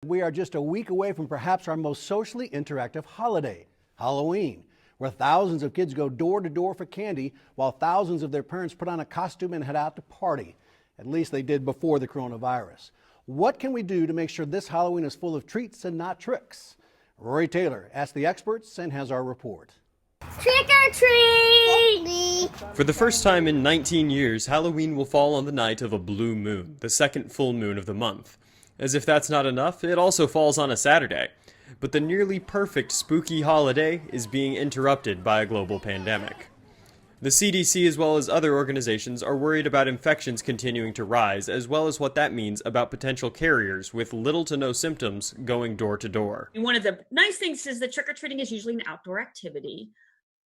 we are just a week away from perhaps our most socially interactive holiday, Halloween, where thousands of kids go door to door for candy while thousands of their parents put on a costume and head out to party. At least they did before the coronavirus. What can we do to make sure this Halloween is full of treats and not tricks? Rory Taylor asked the experts and has our report. Trick or treat! For the first time in 19 years, Halloween will fall on the night of a blue moon, the second full moon of the month. As if that's not enough, it also falls on a Saturday. But the nearly perfect spooky holiday is being interrupted by a global pandemic. The CDC as well as other organizations are worried about infections continuing to rise, as well as what that means about potential carriers with little to no symptoms going door to door. One of the nice things is that trick-or-treating is usually an outdoor activity,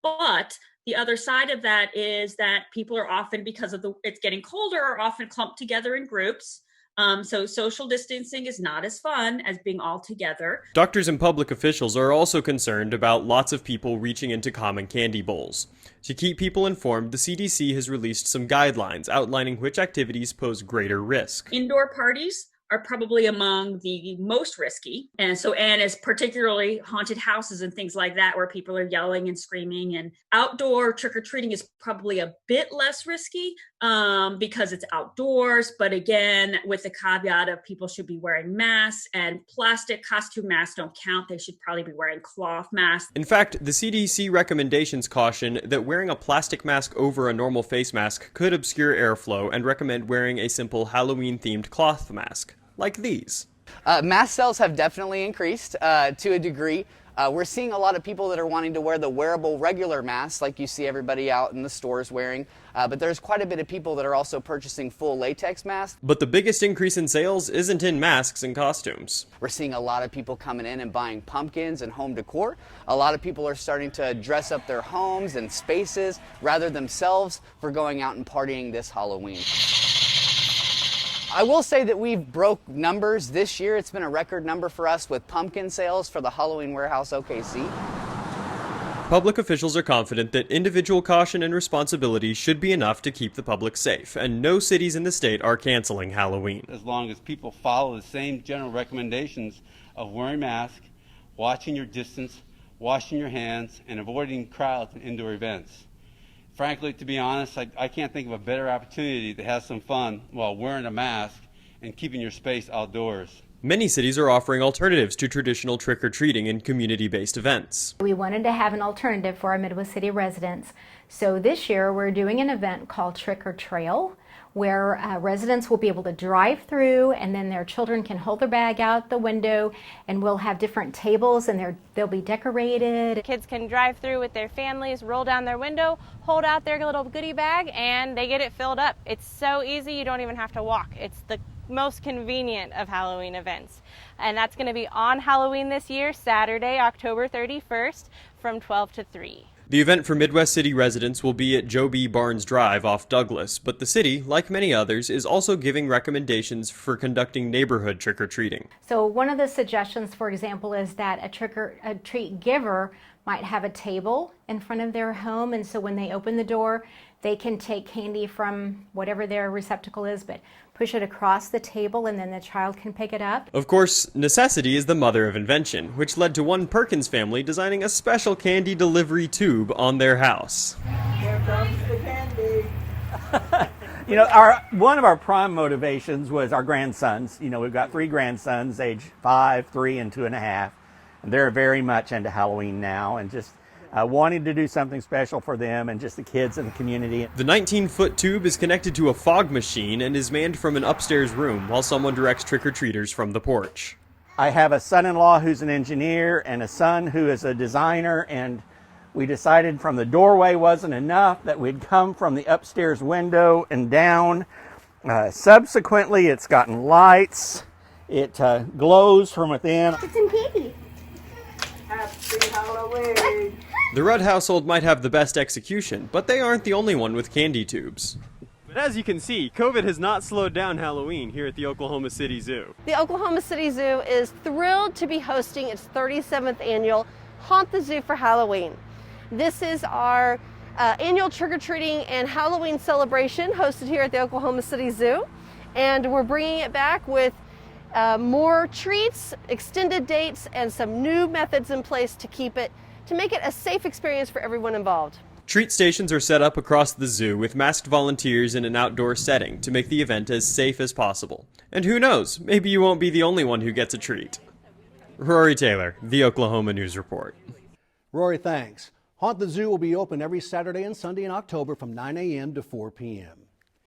but the other side of that is that people are often, because of it's getting colder, are often clumped together in groups. So social distancing is not as fun as being all together. Doctors and public officials are also concerned about lots of people reaching into common candy bowls. To keep people informed, the CDC has released some guidelines outlining which activities pose greater risk. Indoor parties are probably among the most risky. And is particularly haunted houses and things like that, where people are yelling and screaming. And outdoor trick-or-treating is probably a bit less risky because it's outdoors. But again, with the caveat of people should be wearing masks, and plastic costume masks don't count. They should probably be wearing cloth masks. In fact, the CDC recommendations caution that wearing a plastic mask over a normal face mask could obscure airflow, and recommend wearing a simple Halloween-themed cloth mask, like these. Mask sales have definitely increased to a degree. We're seeing a lot of people that are wanting to wear the wearable regular masks like you see everybody out in the stores wearing, but there's quite a bit of people that are also purchasing full latex masks. But the biggest increase in sales isn't in masks and costumes. We're seeing a lot of people coming in and buying pumpkins and home decor. A lot of people are starting to dress up their homes and spaces rather themselves for going out and partying this Halloween. I will say that we've broke numbers this year. It's been a record number for us with pumpkin sales for the Halloween Warehouse OKC. Public officials are confident that individual caution and responsibility should be enough to keep the public safe, and no cities in the state are canceling Halloween. As long as people follow the same general recommendations of wearing masks, watching your distance, washing your hands, and avoiding crowds and indoor events. Frankly, to be honest, I can't think of a better opportunity to have some fun while wearing a mask and keeping your space outdoors. Many cities are offering alternatives to traditional trick-or-treating and community-based events. We wanted to have an alternative for our Midwest City residents. So this year we're doing an event called Trick or Trail, where residents will be able to drive through, and then their children can hold their bag out the window, and we'll have different tables, and they'll be decorated. Kids can drive through with their families, roll down their window, hold out their little goodie bag, and they get it filled up. It's so easy, you don't even have to walk. It's the most convenient of Halloween events. And that's going to be on Halloween this year, Saturday, October 31st, from 12 to 3. The event for Midwest City residents will be at Joe B. Barnes Drive off Douglas, but the city, like many others, is also giving recommendations for conducting neighborhood trick-or-treating. So one of the suggestions, for example, is that a trick-or-treat giver might have a table in front of their home, and so when they open the door, they can take candy from whatever their receptacle is, but push it across the table, and then the child can pick it up. Of course, necessity is the mother of invention, which led to one Perkins family designing a special candy delivery tube on their house. Here comes the candy. You know, one of our prime motivations was our grandsons. You know, we've got 3 grandsons, age 5, 3, and 2.5. And they're very much into Halloween now, and just wanting to do something special for them and just the kids in the community. The 19-foot tube is connected to a fog machine and is manned from an upstairs room while someone directs trick-or-treaters from the porch. I have a son-in-law who's an engineer and a son who is a designer, and we decided from the doorway wasn't enough, that we'd come from the upstairs window and down. Subsequently, it's gotten lights. It glows from within. It's in candy. Happy Halloween! The Rudd household might have the best execution, but they aren't the only one with candy tubes. But as you can see, COVID has not slowed down Halloween here at the Oklahoma City Zoo. The Oklahoma City Zoo is thrilled to be hosting its 37th annual Haunt the Zoo for Halloween. This is our annual trick-or-treating and Halloween celebration hosted here at the Oklahoma City Zoo, and we're bringing it back with more treats, extended dates, and some new methods in place to make it a safe experience for everyone involved. Treat stations are set up across the zoo with masked volunteers in an outdoor setting to make the event as safe as possible. And who knows, maybe you won't be the only one who gets a treat. Rory Taylor, The Oklahoma News Report. Rory, thanks. Haunt the Zoo will be open every Saturday and Sunday in October from 9 a.m. to 4 p.m.